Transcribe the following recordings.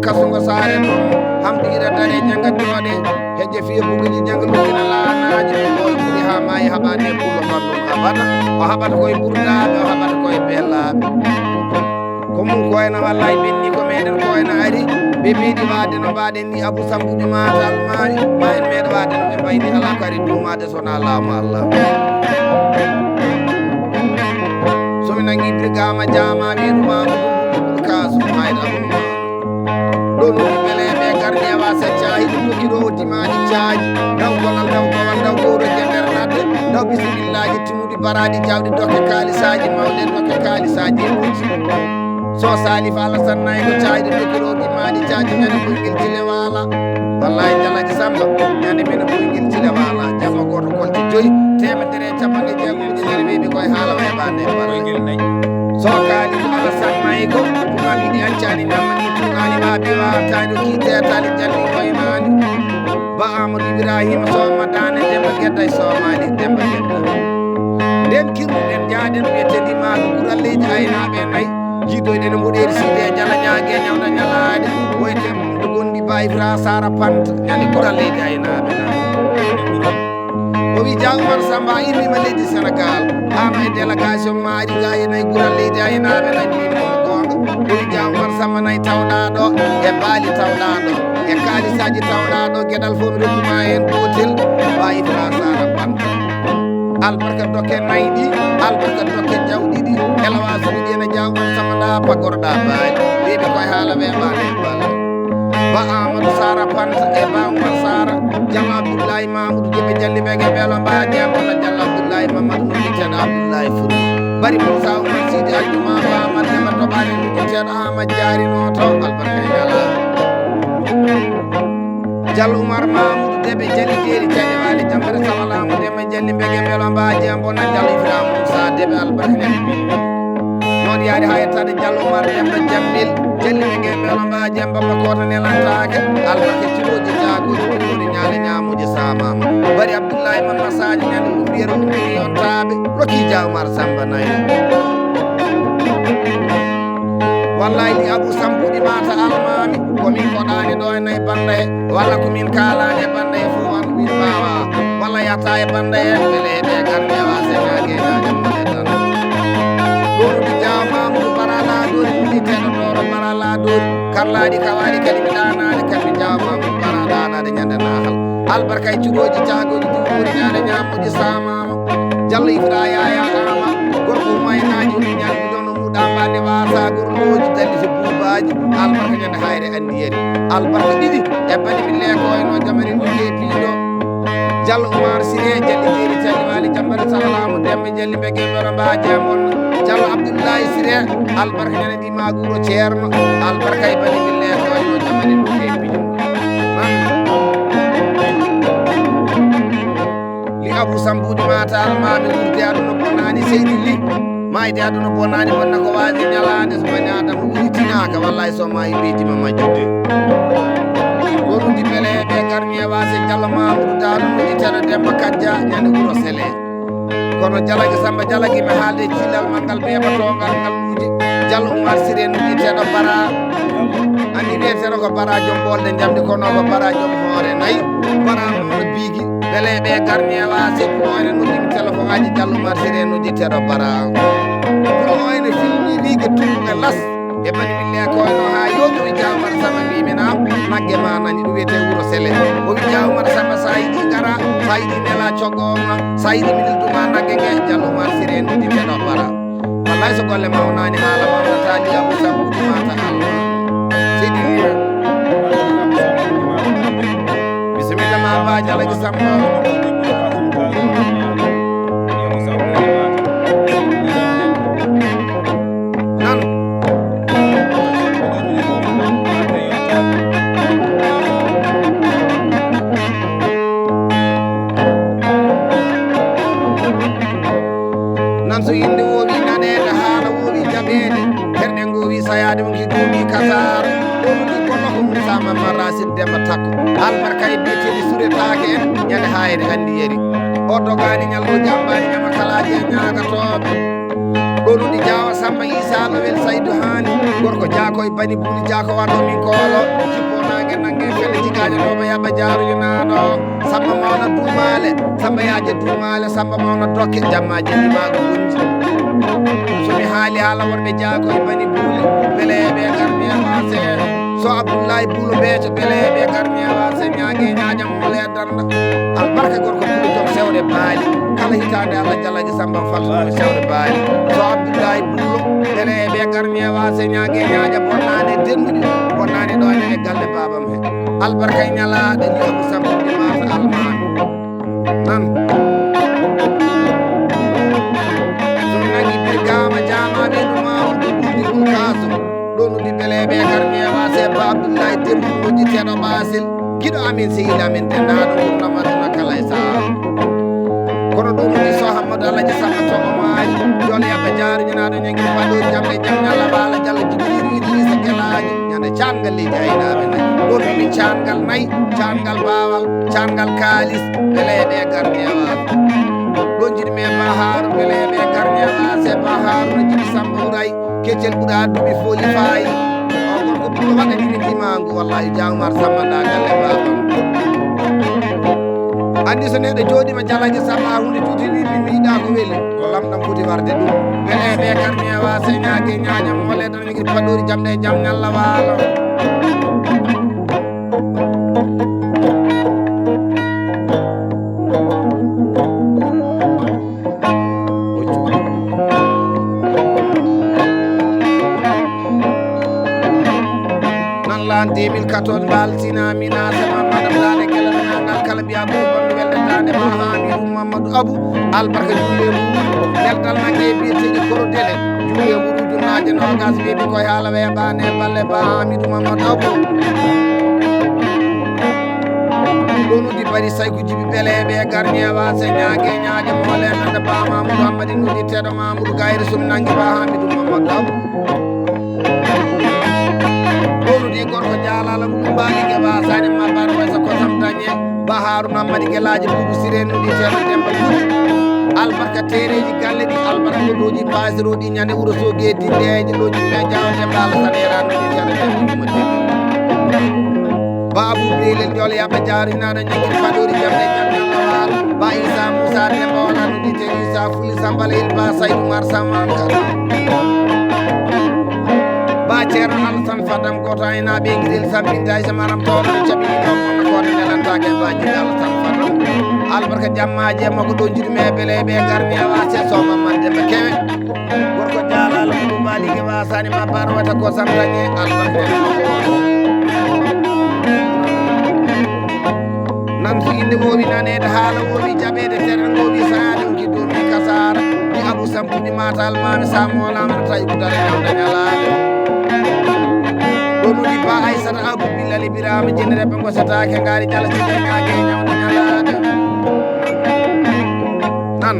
kasunga sare ɗum hamɗira dane janga joɗe heƴe fiye buguji janga lukkina laanaji koye ɓuuri ha maayi haɓade pullo mallum haɓata o haɓata koye ɓurdaɓe o haɓata koye bellaɓe ko mum koyna wallay ɓenni ko meɗen koyna ari ɓe meeɗi wade no mbaɗen ni Abou Sambouji Mata Almami ma en meeɗa wade no ɓe mbayni ala kari dumade sona laamu Allah somi nangui brigama jama wiɗuma ɗum kasu hayda ɗum ɗon woni beleɓe gardi e wasa caayi ɗum kokkiɗo timaji caaji daw golal daw bawal daw gowroje nder ladde daw bisimillaji timmuɗi baraɗi jawɗi dokke kalisaji mawɗe dokke kalisaji ɓuuji so salif alassane nayi ko caayi ɗo dokkiɗo timaji caaji ñande ɓoygel jile waala wallahi jalaji samba ñande mine ɓoygel jile waala jamma goto kolti 5 temedere capanɗe jeegom ujunere weeɓi koye haala weɓande ɓoygel nayyi so kaali alassane nayi ko ɗumam yiɗi ancani nammani tunani waɓe wawatani kiite tali jalli koynani ba amadou ibrahima soma dane demba gedda e somali demba gedda nden kirɗuɗen jaaɗen wiyetedi maɗo guralleji aynaɓe nayyi jiiɗoyɗen mboɗeri siide jala ñaague ñawda ñalade woyte ɗo gonɗi bayfra sara panta ñande guralleji aynaɓe nayi o wi Dia Oumar Samba immima leydi Sénégal ama e délégation maari ga e nayi guralleji aynaɓe nañimimo gonga o wi Dia Oumar Samba nayi tawɗa ɗo e baali tawɗa ɗo e kalisaji tawɗa ɗo gueɗal fof mi rokkuma hen gotel bayfra sara panta albarka dokke nayi ɗi albarka dokke jawɗi ɗi elawasuji ɗi ene Dia Oumar Samba nda pagorɗa baali ɓeɓe koye haala weɓade balla ba amadou sara panta e ba Oumar sara jama abdoullahi mamoudou jeɓe jalli ɓege beelo mbaɗi e bona diallo abdoullahi mamadou no witeɗo abdoullahi fouti bari moussa oumar sidi aljuma bamad ema toɓani no witeɗo amad jarinoto albarka e ñala diallo oumar mamoudou deɓe jali jeeri caɗe wali jambare sawalamu dema jalli ɓege beelo mbaɗi e bona diallo ifra moussa deɓe albarka ñande billi noon yaari ha yettade diallo oumar demba jammil jalli ɓege beelo mbaɗi e bamba kota nelantake albarka ciloji jagoji ɗiɗoɗi ñaale ñamuji samama bari abdoullahi mamma sadio ñande ɗum mbiyata ɗum ɓiri yontaɓe rokki Dia Oumar Samba nayi wallahi li Abou Sambouji Mata Almami komin koɗani ɗo e nayi banda he walla komin kalani e banda he fof an ɓin mbawa walla yatta e banda he beleɗe garne wase ñague ñajammone tan ɗonuɗi Dia Mamoudou bara laɗori ɗiteɗo ɗoro bara laɗori karlaɗi kawaɗi kadi mi ɗanade kadi Dia Mamoudou bara ɗanade ñande nahal albarka e cuɗoji jagoji ɗiɗori ñaade ñamuji samama diallo ifra yaya ama gorko maynaji ɗi ñalɓi ɗon no muɗa mbande wasa gorloji dallite buubaji albarka ñande hayre andi yeri albarka ɗiɗi e bani mi lekoyno jamani ɗum keepiɗo diallo oumar siré jalli jeeri calli wali jambare sallalamu demɓe jalli ɓege ɓero mbaji e bonna diallo abdoullahi siré albarka ñande ɗi maguro ceerno albarka e bani mi lekoyno jamani ɗum keepiɗo li Abou Sambouji Mata Almami wurdi aduna bonani seydi li mayde aduna bonani bonna ko waji ñalade so bani adama wuritinaka wallahi so mayi ɓeydima majjude worundi beleɓe garmi e wase Diallo Mamoudou Daɗum witeɗo Demba Kadja ñande wuuro Sélé kono Jalagi Samba Jalagi mi haalde cillal mal ngal ɓeɓatogal ngal ɗuuji Diallo Oumar Siré no witeɗo bara andi wiyeteɗo ko bara joom ɓolde jamdi kono ko bara joom hoore nayyi bara nono biigui beleɓe garmi e wase ko ene noddimi téléphone aji Diallo Oumar Siré nodditeɗo bara ko ene filmi wiige tummuge las e bani mille koyno ha yoɗori Dia Oumar Samba mbiminam naggue ma nani ɗum wiyete wuuro Sélé o wi Dia Oumar Samba sa yiɗi gara sa yiɗi nela coggoma sa yiɗi minilduma naggue gue Diallo Oumar Siré nodditeɗo bara wallahi so golle mawnani haala mawnata li Abou Sambouji Mata Almami seydi bisimilla ma ba Jalagi Samba kasar ɗonu ɗi gonno ko Moussa Mamma Racine Demba Takko albarka e biyeteɗi suretake en ñande hayre andi yeri o dogani ñallo jambani ñama kalaji e ñagatoɓe ɗonu ɗi Diawa Samba Issa Lowel Saydou Hani gorko jako e bani buuli jako wanɗo min koolo jippona nangue felle jigajo ɗomo yaɓa jaaruji naɗo Samba mawna Dumale Samba yaje Dumale Samba mawna dokke jammaji ndimago gunji somi haali haala wonɓe jako e bani buuli beleɓe garmi e wase so Abdoulaye Buulo Beeto beleɓe garmi e wase ñague ñaƴam mole darda albarka gorko buulo joom sewre baali kala hitande Allah jallaji Samba faltomi sewre baali so Abdoulaye Buulo beleɓe garmi e wase ñague ñaƴa bonnane denduɗi bonnani ɗone e galle babam he albarka e ñalaɗe ni Abou Samba mata almami nan son nagui birgama jamaɓe ɗumawɗo ɓurɗi ɓulkaso ɗonu ɗi beleɓe garmi e wase ba Abdoulaye Dembo moƴƴiteɗo Basil giɗo amin sehila amin dendaɗo gurnamaduna kala e saha kono ɗum ɗi so Hammadou Alaji Samba toɓo maaji jole yaɓa jaariñanaɗo ñagui paɗori jamɗe jam ñalla baala diallo jibriru Idrissa Guelaji ñande cangal leydi aynaɓe nayyi ɗon ɗumi cangal nayyi cangal bawal cangal kalis beleɓe garmi e wase ɗon jiɗi me Baharu beleɓe garmi e wase Baharu no jiɗi Samba Houraye keccel ɓuura duɓi fooli fayi o gorko ɓuɗo waɗanini dimangu wallahi Diawmar Samba nda galle babam andi so neɗɗo jooɗima jalaji Samba hunde jutini mi yiɗa ko weeli ko lamɗam foti warde ɗum beleɓe garmi e wase ñague ñañam mole tan jogui paɗori jamɗe e jaam ñalla waalo nan lan 2014 baltinamina sama madame lane kelanagal kala mbiya ɓuri bonno weldetade ma Hamidou Mamadou Abou albarka julle mbuɗu deltal nagge biyeteji korodele julle mbuɗu junnaje nogas wiɓe koye haala weeɓane balle ba Hamidou Mamadou Abou ɗonuɗi bari sayko jibi beleɓe garmi e wase ñague ñaƴe mole nande ba Mamadou Hammadi nuɗiteɗo Mamadou Gayre somi nangui ba Hamidou Mamadou Abou ɗonuɗi gorko jalala mum mbalike wasani mabbar waysa kosam dañe Baharu Hammadi Guelaji Boubou Siré nuɗiteɗo Demba albarka tereji galle ɗi albarka ɗoji basiroɗi ñande Wourossogui e dindeji ɗoji ɓe Diawa Demba Alassane era nuɗiteɗo Demba Babou Belel jole yaɓa jaarinaɗo ñaguir paɗori jamɗe jamñalawal ba Issa Moussa Demba wona nuɗite Issa Fuli Sambala il ba Saydou Mar Samanka ba ceerno Alassane Fadam goto aynaɓe guiɗel sampinta e maram tawno caɓini ɗo kono koto nelantake ba jiɗi Alassane Fadam albarka jammaji e makko ɗo jiɗi me beleɓe garmi e wase somamman Demba Kewe gorko jalala ko ɗum mbalike wasani mabbar wata ko sam dañe albarka nene makko nan so inde wowi nanede haala wowi jaɓede terre gowi saade o kiddomi kasara ɗi Abou Samba ɗi matal mami sa molama tawi ko dare ñam dañalade ɗonuɗi ba Aissata Abou Billali Birama jenere ɓe gosatake ngari jala siɗe ñague ñam dañalade nan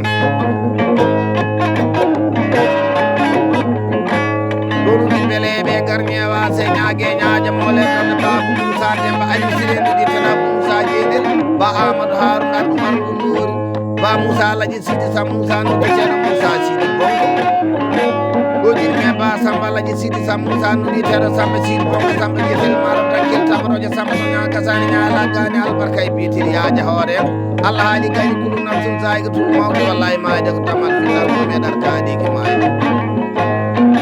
ɗonuɗi beleɓe garmi e wase ñague ñaƴa mole tande Babou Moussa Demba Aliou Siré nuɗi tana Moussa Jeydel ba Amadou Harouna Oumar Goullori ba Moussa Alaji Sidi Sam Moussa nuɗiteɗo Moussa Sidi Bongo ɗo jiɗi me ba Samba Alaji Sidi Sam Moussa nuɗiteɗo Samba Sidi Bongo Samba Jetel Maro Dankil Tamaroje Samba so ñakasani ñalagani albarka e bitiri yaaja hoore en Allah haali gayni kulum namtum zayga tul mawɗo wallahi mayde ko damal fital mo meɗar kaɗiki mayde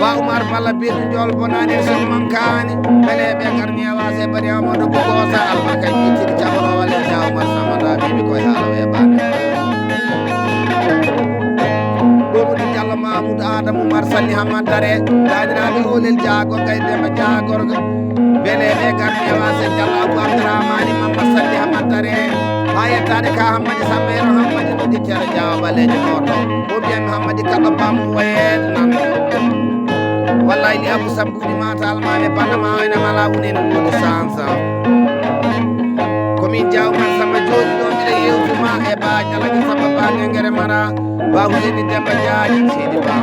ba Oumar Balla beeɗu jol bonani so mankani beleɓe garmi e wase bari Amadou Bokosa albarka e bitiri jamano walle Diawmar Samba nda mimi koye haala weɓane ɗonuɗi Diallo Mamoudou Adamou Oumar Sally Hamad Dare dadiraɓe olel jaago gay Demba jagorgo beleɓe garmi e wase Diallo Abou Abdourahmani Mamma Sally Hamad Dare ha yettade ka Hammadi Samba eno Hammadi nuɗiteɗo Diawa ɓalejo noto o mbiyami Hammadi kaɗo bammo wayede nan wallahi li Abou Samba uɗi mata almami bandama ene mala wonene wodi sansa komin Diawmar Samba joni ɗo mbiɗa yewtuma e ba Dialaji Samba ba Nengere Mara ba Huseni Demba Diaji Sidi Ba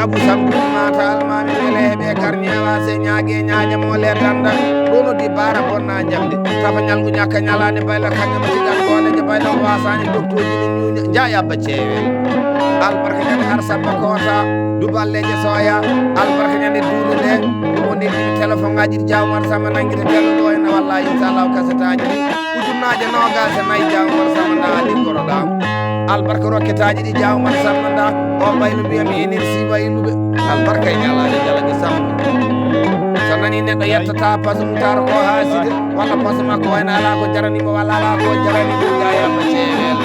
Abou Sambou mata almami weleɓe garñewa se ñague ñaƴe mo le danda ɗono di bara bonna jamde tafa ñalgu ñakka ñalade bayla kañama tigan goleje bayla wasani doctoji ni ñuña jayabba ceewel albarka ñande har samba kota duballeje soya albarka ñande duuɗu nde ɗum woni téléphone ngaji ɗi jawmar sama nanguita telluɗo ene walla inchallahu kasetaji ɗi ujunnaje nogase nayyi jawmar sama nda ali goroɗam albarka rokketaji ɗi jawmar sama nda o ɓayno mbiyami énergie wayluɓe albarka e ñalade jalague samma so nani neɗɗo yettata passe mum tara ko haaside walla passe makko wayno ala ko jaranimo walla ala ko jaranimo jayamba ceewel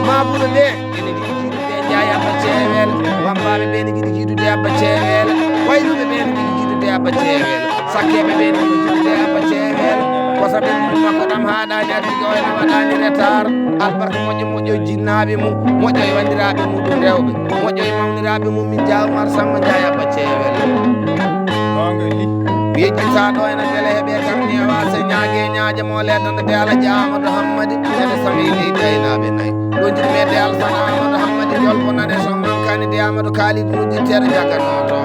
mabuɗo ɓe ene jiɗi jiidude jayamba ceewel wambaɓe ɓe ne jiɗi jiidude abba ceewel wayluɓe ɓe ne jiɗi jiidude abba ceewel sakkeɓe ɓe ne jiɗi jiidude abba ceewel kosaɓe ɗum makko ɗam haɗani ardiga wayno waɗani retard albarka moƴƴo moƴƴo jinnaɓe mum moƴƴo e wandiraɓe muɗum rewɓe moƴƴo e mawniraɓe mum min jawmar samma jayabba ceewel yejjitaɗo ene beele heeɓe garni wase ñague ñaaje mo ledande de alaji amadou hammadi ede samili daynaɓe nayyi ɗo jiɗi mede alsana amadou hammadi jolbonane so mankani de amadou kalid mujjittere jaganoto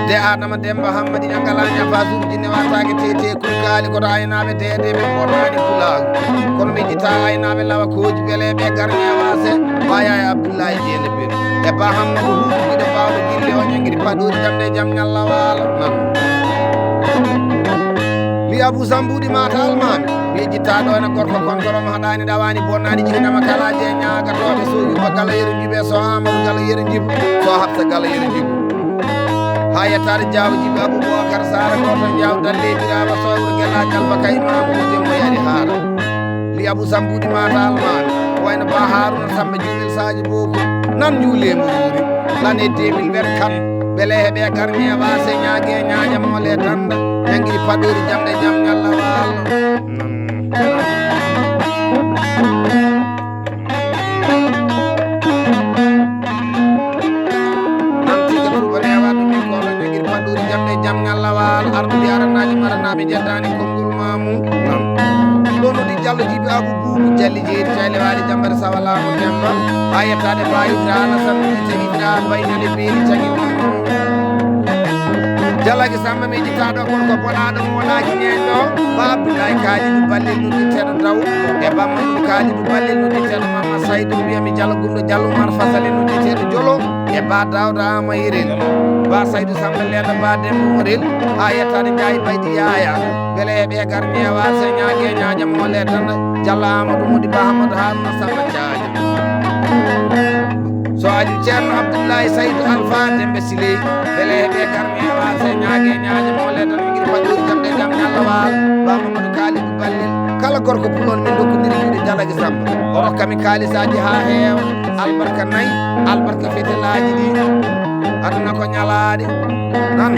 de adama demba hammadi ñangalaña fasuji ne watake tete kurkali koto aynaɓe dede ɓe bornani pulagu kono mi jita aynaɓe lawa koji beeleɓe garni wase waya e abdoullahi diene bin e ba hammadou huuɗiɗo bawɗo gille o ñaguiri paɗori jamde jaam ñalla waalo nan mi Abou Sambou ɗi mata almami mi jittaɗo ene gorko konkoromo haɗani ɗawani bonnani jiginama kalaji e ñagatoɓe so yuba gala yeru jibe so amadou gala yeru jibu so hafsa gala yeru jibu ha yettade jaw jibi Aboubacar Sara goto jaw dalleɓirama sowre guelaji alfa kaymamu demo yaari haara li Abou Sambou ɗi mata almami wayno ba Harouna Samba Djumel Sadio Bokou nan juulemo wuuri l'année 2024 beele heeɓe garni e wase ñague ñaƴa mole tanda ñanguiɗi paɗori jamɗe jaam ñalla wallo nan tiga tuba rewa ɗumin kono ñanguiɗi paɗori jamɗe jaam ñalla walo ardude aranaji maranaɓe jettani konngol mamum nan ɗono ɗi diallo jibi Abou Boubou jalli jeeri cayle waali jambere sawalamo demba ha yettade bayitra alasan tegiɗa baynade beeri cagui jalagi samba mi jittaɗo gorko boɗaɗo mo wonaki ñeñɗo ba abdoulaye kalidou ballel nuɗɗitteɗo daw e bammadou kalidou ballel nuɗɗitteɗo mama saydou mbiyami diallo gumɗo diallo mar fasale nuɗɗitteɗo jolo e ba dawda ama yirel ba saydou samba leɗɗo ba dembo morel ha yettade jaayi baydi yaya beele heeɓe garni e wase ñague ñaƴa mole tan diallo amadou modi ba hamadou harouna samba diadia so aju ceerno abdoullahi saydou alpha dembe siley beele heeɓe garni e wase ñague ñaƴa mole tan mi guiɗi paɗori jamɗe jaam ñalla waalo ba mamadou kalidou ballel kala gorko pulon min dokkodiri juuɗe jalagi samba o rokkami kalisaji ha heewa albarka nayyi albarka fetelaji ɗi aduna ko ñalade nan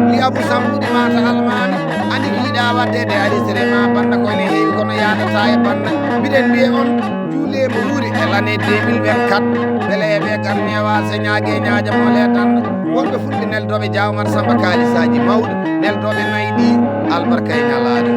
li Abou Sambou ɗi mata almami andi yiiɗa waddede arisrema banda koyne heewi kono yadata e banda mbiɗen mbiye on juulemo wuuri e l'année 2024 beele heeɓe garni e wase ñague ñaƴa mole tanda wonɓe fulɓe neldoɓe jawmar samba kalisaji mawɗo neldoɓe nayyi ɗi albarka e ñalade